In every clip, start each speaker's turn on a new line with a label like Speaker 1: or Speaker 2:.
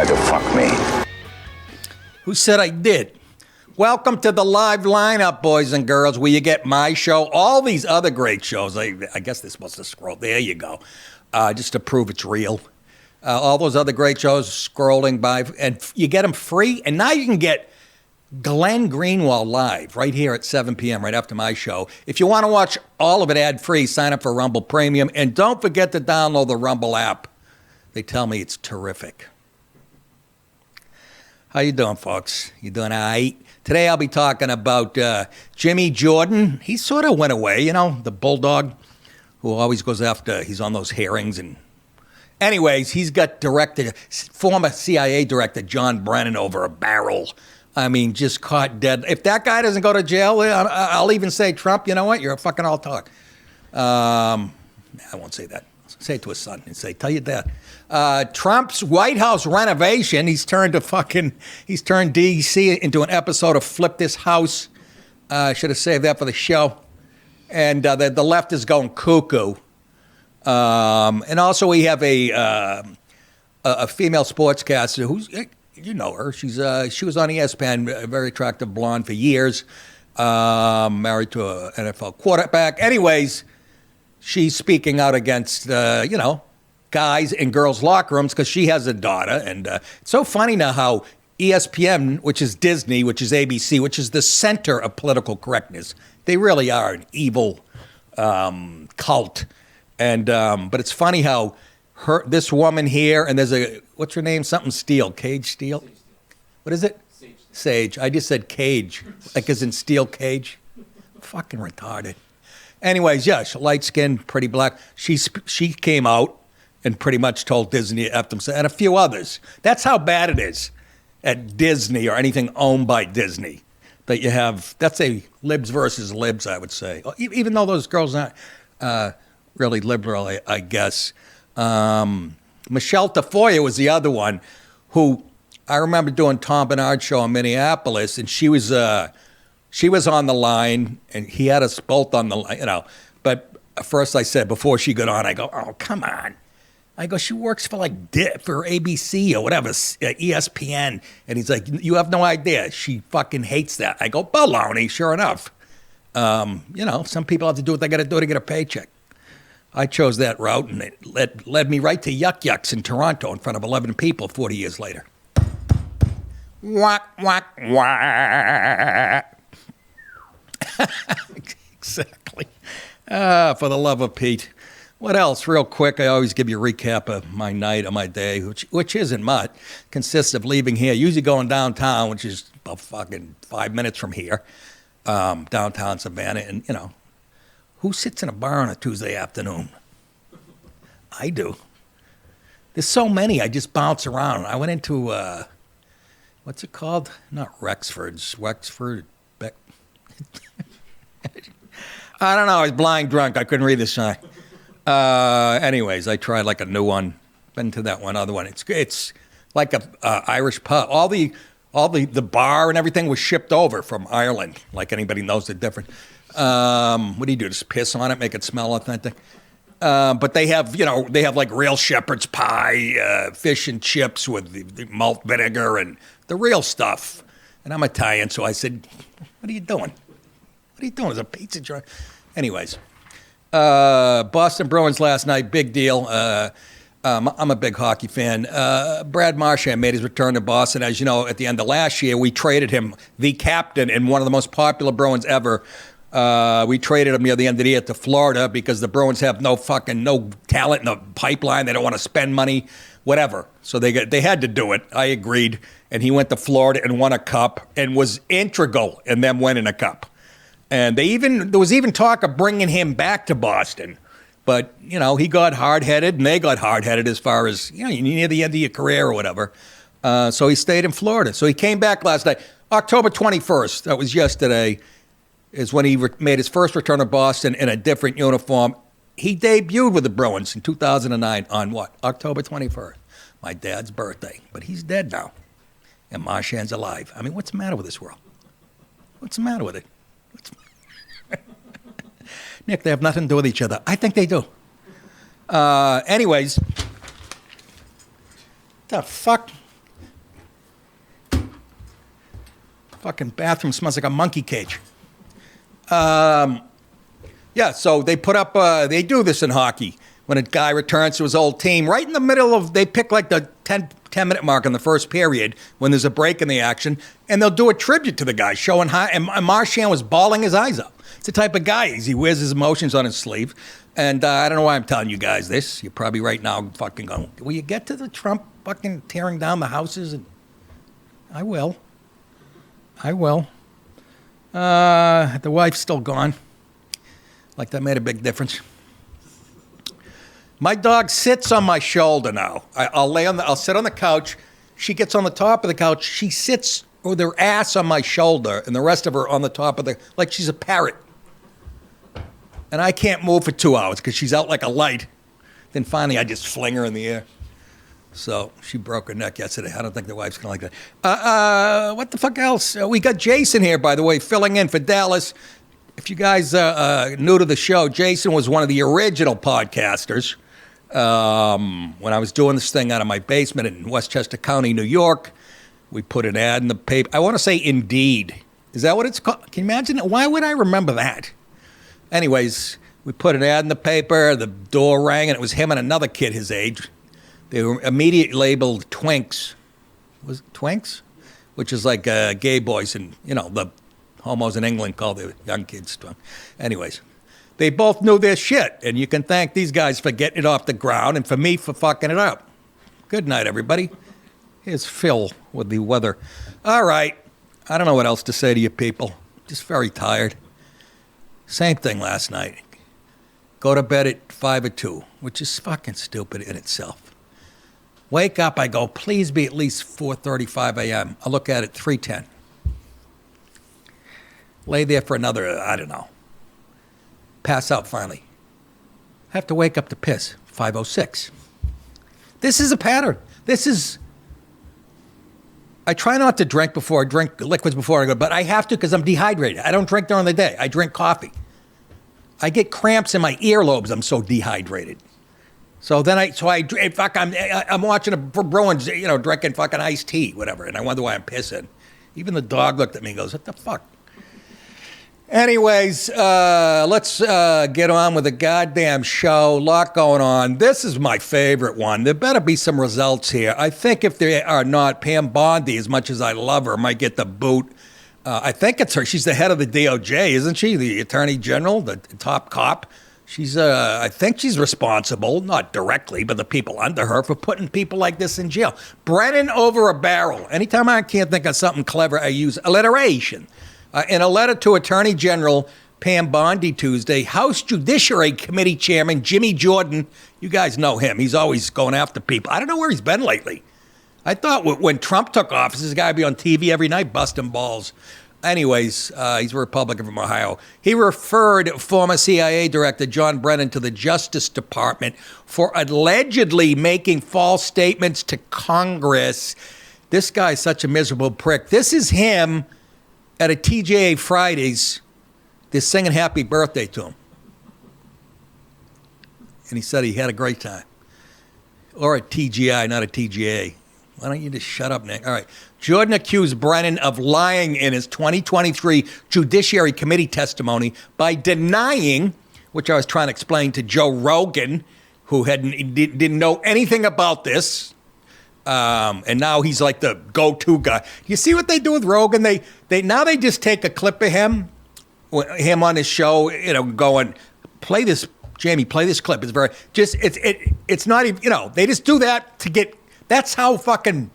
Speaker 1: try to fuck me.
Speaker 2: Who said I did? Welcome to the live lineup, boys and girls, where you get my show, all these other great shows. I guess they're supposed to scroll. There you go. Just to prove it's real. All those other great shows scrolling by, and you get them free. And now you can get Glenn Greenwald live right here at 7 p.m. right after my show. If you want to watch all of it ad-free, sign up for Rumble Premium. And don't forget to download the Rumble app. They tell me it's terrific. How you doing, folks? You doing all right? Today I'll be talking about Jimmy Jordan. He sort of went away, you know, the bulldog who always goes after, he's on those hearings. And anyways, he's got former CIA director John Brennan over a barrel. I mean, just caught dead. If that guy doesn't go to jail, I'll even say, Trump, you know what? You're a fucking all talk. I won't say that. Say it to his son and say, tell your dad. Trump's White House renovation, he's turned D.C. into an episode of Flip This House. Should have saved that for the show. And the left is going cuckoo. And also we have a female sportscaster who's, you know her. She was on ESPN, a very attractive blonde for years, married to an NFL quarterback. Anyways, she's speaking out against, guys in girls' locker rooms because she has a daughter. And it's so funny now how ESPN, which is Disney, which is ABC, which is the center of political correctness, they really are an evil cult. And but it's funny how this woman here, and there's what's her name? Something Steele. Cage Steele? What is it? Sage. I just said cage, like as in steel cage. Fucking retarded. Anyways, yeah, she's light-skinned, pretty black. She came out and pretty much told Disney after them, and a few others. That's how bad it is at Disney or anything owned by Disney. That you have, that's a libs versus libs, I would say. Even though those girls aren't really liberal, I guess. Michelle Tafoya was the other one who I remember doing Tom Bernard's show in Minneapolis, and she was on the line, and he had us both on the line, But first I said, before she got on, I go, oh, come on. I go, she works for for ABC or whatever, ESPN. And he's like, you have no idea. She fucking hates that. I go, baloney, sure enough. Some people have to do what they got to do to get a paycheck. I chose that route, and it led me right to Yuck Yucks in Toronto in front of 11 people 40 years later. Whack, whack, whack. Exactly. For the love of Pete. What else? Real quick, I always give you a recap of my night or my day, which isn't much. Consists of leaving here, usually going downtown, which is about fucking 5 minutes from here, downtown Savannah. And, who sits in a bar on a Tuesday afternoon? I do. There's so many, I just bounce around. I went into, what's it called? Not Rexford's. Wexford. I don't know. I was blind drunk. I couldn't read the sign. Anyways, I tried a new one. Been to that one other one. It's like a Irish pub. All the bar and everything was shipped over from Ireland. Like anybody knows the difference. What do you do? Just piss on it, make it smell authentic. But they have real shepherd's pie, fish and chips with the malt vinegar and the real stuff. And I'm Italian, so I said, "What are you doing? What are you doing? It's a pizza joint." Anyways, Boston Bruins last night, big deal. I'm a big hockey fan. Brad Marchand made his return to Boston. As you know, at the end of last year, we traded him, the captain and one of the most popular Bruins ever. We traded him near the end of the year to Florida because the Bruins have no talent in the pipeline. They don't want to spend money, whatever. So they had to do it. I agreed. And he went to Florida and won a cup and was integral in them winning a cup. And there was even talk of bringing him back to Boston. But, he got hard-headed and they got hard-headed as far as, you're near the end of your career or whatever. So he stayed in Florida. So he came back last night. October 21st, that was yesterday, is when he made his first return to Boston in a different uniform. He debuted with the Bruins in 2009 on what? October 21st, my dad's birthday. But he's dead now, and Marchand's alive. I mean, what's the matter with this world? What's the matter with it? Nick, they have nothing to do with each other. I think they do. Anyways, the fuck? Fucking bathroom smells like a monkey cage. Yeah, so they put up, they do this in hockey. When a guy returns to his old team, right in the middle of, they pick like the 10-minute mark in the first period when there's a break in the action, and they'll do a tribute to the guy, showing how, and Marchand was bawling his eyes out. It's the type of guy he wears his emotions on his sleeve. And I don't know why I'm telling you guys this. You're probably right now fucking going, will you get to the Trump fucking tearing down the houses? And I will. The wife's still gone. Like that made a big difference. My dog sits on my shoulder now. I'll sit on the couch. She gets on the top of the couch. She sits with her ass on my shoulder and the rest of her on the top of like she's a parrot. And I can't move for 2 hours because she's out like a light. Then finally I just fling her in the air. So she broke her neck yesterday. I don't think the wife's going to like that. What the fuck else? We got Jason here, by the way, filling in for Dallas. If you guys are new to the show, Jason was one of the original podcasters. When I was doing this thing out of my basement in Westchester County, New York, we put an ad in the paper. I want to say Indeed. Is that what it's called? Can you imagine? Why would I remember that? Anyways, we put an ad in the paper. The door rang, and it was him and another kid his age. They were immediately labeled twinks. Was it twinks? Which is like gay boys and, the homos in England call the young kids twink. Anyways. They both knew their shit, and you can thank these guys for getting it off the ground and for me for fucking it up. Good night, everybody. Here's Phil with the weather. All right. I don't know what else to say to you people. Just very tired. Same thing last night. Go to bed at 5 or 2, which is fucking stupid in itself. Wake up, I go, please be at least 4:35 a.m. I look at it, 3:10. Lay there for another, I don't know. Pass out finally. Have to wake up to piss. 5:06. This is a pattern. I try not to drink liquids before I go, but I have to because I'm dehydrated. I don't drink during the day. I drink coffee. I get cramps in my earlobes. I'm so dehydrated. So then I'm watching a Bruins, drinking fucking iced tea, whatever, and I wonder why I'm pissing. Even the dog looked at me and goes, what the fuck? Anyways, let's get on with the goddamn show. A lot going on. This is my favorite one. There better be some results here. I think if there are not, Pam Bondi, as much as I love her, might get the boot. I think it's her. She's the head of the DOJ, isn't she? The Attorney General, the top cop. I think she's responsible, not directly, but the people under her for putting people like this in jail. Brennan over a barrel. Anytime I can't think of something clever, I use alliteration. In a letter to Attorney General Pam Bondi Tuesday, House Judiciary Committee Chairman Jimmy Jordan, you guys know him. He's always going after people. I don't know where he's been lately. I thought when Trump took office, this guy would be on TV every night busting balls. Anyways, he's a Republican from Ohio. He referred former CIA Director John Brennan to the Justice Department for allegedly making false statements to Congress. This guy's such a miserable prick. This is him at a TGA Fridays. They're singing happy birthday to him. And he said he had a great time. Or a TGI, not a TGA. Why don't you just shut up, Nick? All right. Jordan accused Brennan of lying in his 2023 Judiciary Committee testimony by denying, which I was trying to explain to Joe Rogan, who didn't know anything about this. And now he's like the go-to guy. You see what they do with Rogan? They just take a clip of him on his show, going, play this, Jamie, play this clip. It's not even, they just do that to get, that's how fucking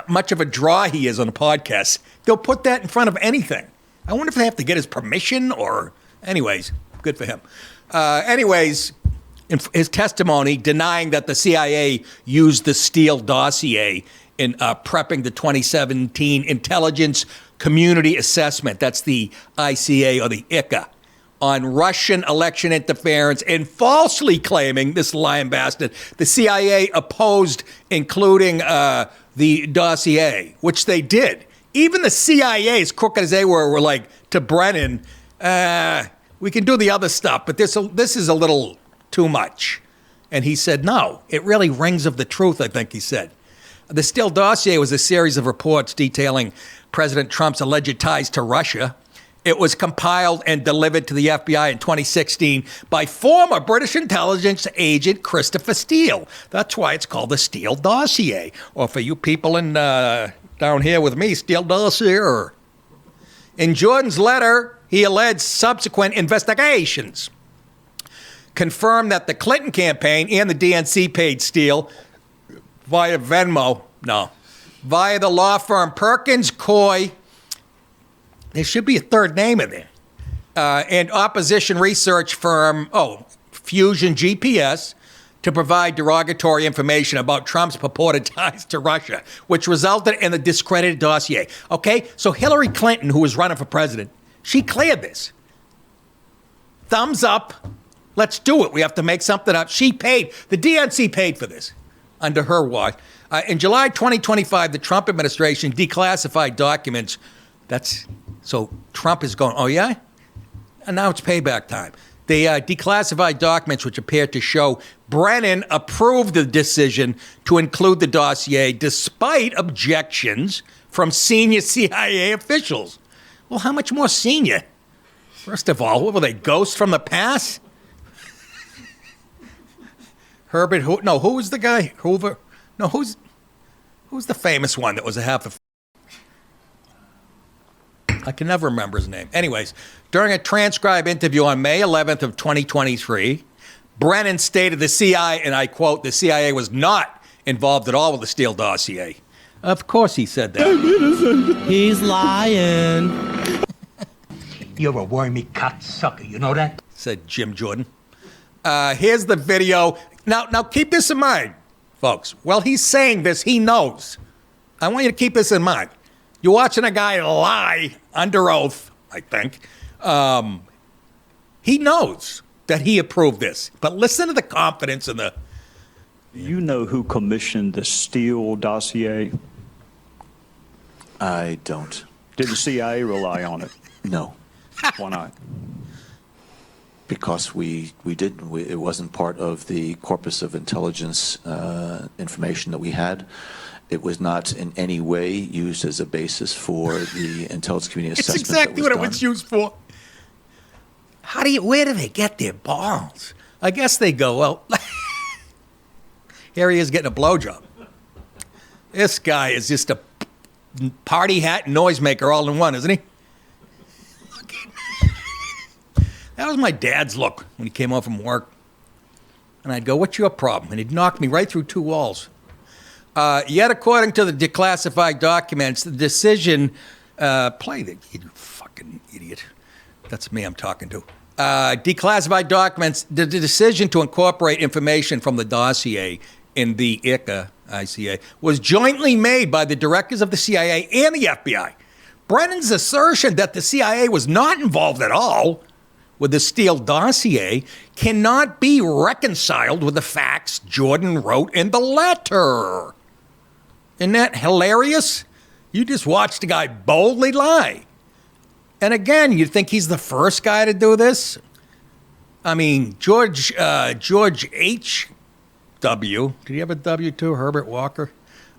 Speaker 2: much of a draw he is on the podcast. They'll put that in front of anything. I wonder if they have to get his permission or, anyways, good for him. In his testimony denying that the CIA used the Steele dossier in prepping the 2017 Intelligence Community Assessment, that's the ICA or the ICA, on Russian election interference and falsely claiming, this lying bastard, the CIA opposed including the dossier, which they did. Even the CIA, as crooked as they were like to Brennan, we can do the other stuff, but this is a little too much. And he said, no, it really rings of the truth, I think he said. The Steele dossier was a series of reports detailing President Trump's alleged ties to Russia. It was compiled and delivered to the FBI in 2016 by former British intelligence agent Christopher Steele. That's why it's called the Steele dossier. Or for you people in down here with me, Steele dossier. In Jordan's letter, he alleged subsequent investigations confirmed that the Clinton campaign and the DNC paid Steele via Venmo. No. Via the law firm Perkins Coie. There should be a third name in there. And opposition research firm, Fusion GPS, to provide derogatory information about Trump's purported ties to Russia, which resulted in the discredited dossier. Okay, so Hillary Clinton, who was running for president, she cleared this. Thumbs up. Let's do it. We have to make something up. She paid. The DNC paid for this under her watch. In July 2025, the Trump administration declassified documents. So Trump is going, oh, yeah? And now it's payback time. They declassified documents which appear to show Brennan approved the decision to include the dossier despite objections from senior CIA officials. Well, how much more senior? First of all, what were they, ghosts from the past? Herbert, who was the guy? Hoover? No, who's the famous one that was a half a... I can never remember his name. Anyways, during a transcribed interview on May 11th of 2023, Brennan stated the CIA, and I quote, the CIA was not involved at all with the Steele dossier. Of course he said that.
Speaker 1: He's lying.
Speaker 3: You're a wormy cocksucker, you know that?
Speaker 2: Said Jim Jordan. Here's the video. Now keep this in mind, folks. While he's saying this, he knows. I want you to keep this in mind. You're watching a guy lie under oath, I think. He knows that he approved this. But listen to the confidence in the...
Speaker 4: You know who commissioned the Steele dossier?
Speaker 5: I don't.
Speaker 4: Did the CIA rely on it?
Speaker 5: No.
Speaker 4: Why not?
Speaker 5: Because we didn't. It wasn't part of the corpus of intelligence information that we had. It was not in any way used as a basis for the intelligence community assessment.
Speaker 2: It's exactly what it was used for. Where do they get their balls? I guess they go, well, here he is getting a blowjob. This guy is just a party hat and noisemaker all in one, isn't he? That was my dad's look when he came home from work. And I'd go, what's your problem? And he'd knock me right through two walls. Yet, according to the declassified documents, the decision, play the you fucking idiot. That's me I'm talking to. Declassified documents, the decision to incorporate information from the dossier in the ICA was jointly made by the directors of the CIA and the FBI. Brennan's assertion that the CIA was not involved at all with the Steele dossier cannot be reconciled with the facts Jordan wrote in the letter. Isn't that hilarious? You just watched a guy boldly lie. And again, you think he's the first guy to do this? I mean, George H.W., did he have a W too? Herbert Walker?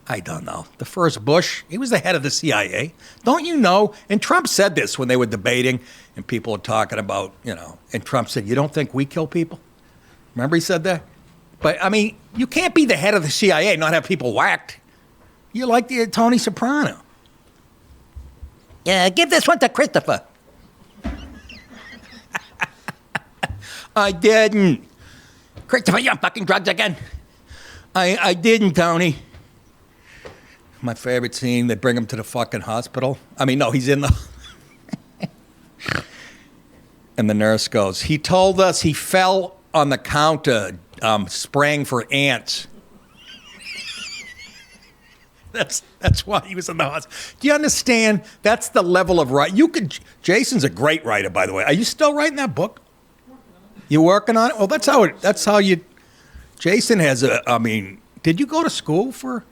Speaker 2: I don't know. The first Bush, he was the head of the CIA. Don't you know? And Trump said this when they were debating and people were talking about, and Trump said, you don't think we kill people? Remember he said that? But, I mean, you can't be the head of the CIA and not have people whacked. You're like the Tony Soprano. Yeah, give this one to Christopher. I didn't. Christopher, you're on fucking drugs again. I didn't, Tony. My favorite scene, they bring him to the fucking hospital. I mean, no, he's in the... And the nurse goes, he told us he fell on the counter spraying for ants. That's why he was in the hospital. Do you understand? That's the level of Jason's a great writer, by the way. Are you still writing that book? You working on it? Well, that's how you... Jason has did you go to school for...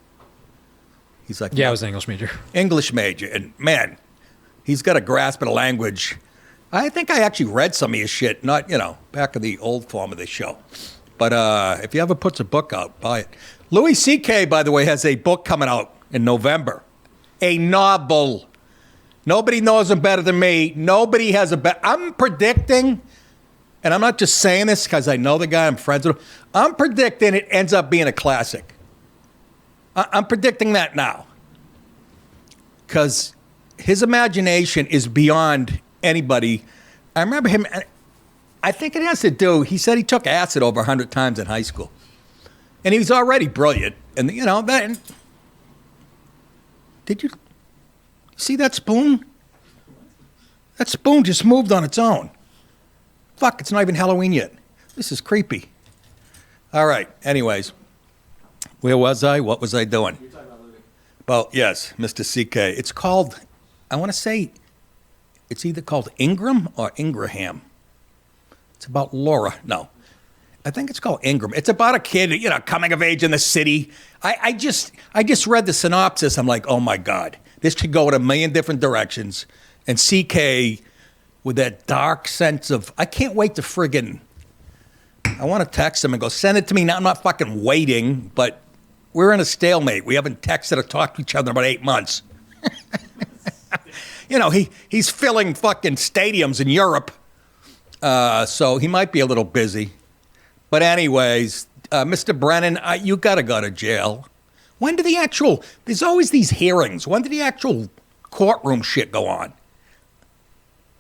Speaker 2: He's like...
Speaker 6: Yeah, I was an English major.
Speaker 2: English major. And man, he's got a grasp of the language. I think I actually read some of his shit, not, back in the old form of the show. But if he ever puts a book out, buy it. Louis C.K., by the way, has a book coming out in November. A novel. Nobody knows him better than me. Nobody has a better. I'm predicting, and I'm not just saying this because I know the guy, I'm friends with him. I'm predicting it ends up being a classic. I'm predicting that now. Because his imagination is beyond anybody. I remember him, I think it has to do, he said he took acid over 100 times in high school. And he was already brilliant. And, you know, that. Did you see that spoon? That spoon just moved on its own. Fuck, it's not even Halloween yet. This is creepy. All right, anyways. Where was I? What was I doing? You're talking about looting. Well, yes, Mr. CK. It's called, I want to say, it's either called Ingram or Ingraham. It's about Laura. No. I think it's called Ingram. It's about a kid, you know, coming of age in the city. I just read the synopsis. I'm like, oh my God, this could go in a million different directions. And CK with that dark sense of, I can't wait to friggin', I want to text him and go, send it to me now. I'm not fucking waiting, but we're in a stalemate. We haven't texted or talked to each other in about 8 months. You know, he's filling fucking stadiums in Europe, so he might be a little busy. But anyways, Mr. Brennan, you got to go to jail. When do there's always these hearings. When did the actual courtroom shit go on?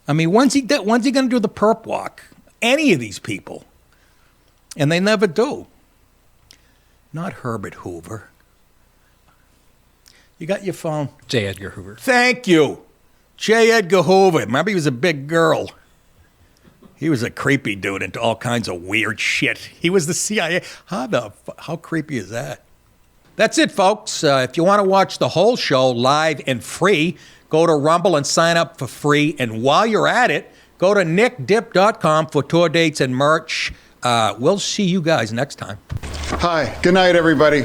Speaker 2: I mean, when's he going to do the perp walk? Any of these people. And they never do. Not Herbert Hoover. You got your phone?
Speaker 1: J. Edgar Hoover.
Speaker 2: Thank you. J. Edgar Hoover. Remember, he was a big girl. He was a creepy dude into all kinds of weird shit. He was the CIA. How creepy is that? That's it, folks. If you want to watch the whole show live and free, go to Rumble and sign up for free. And while you're at it, go to nickdip.com for tour dates and merch. We'll see you guys next time.
Speaker 6: Hi. Good night, everybody.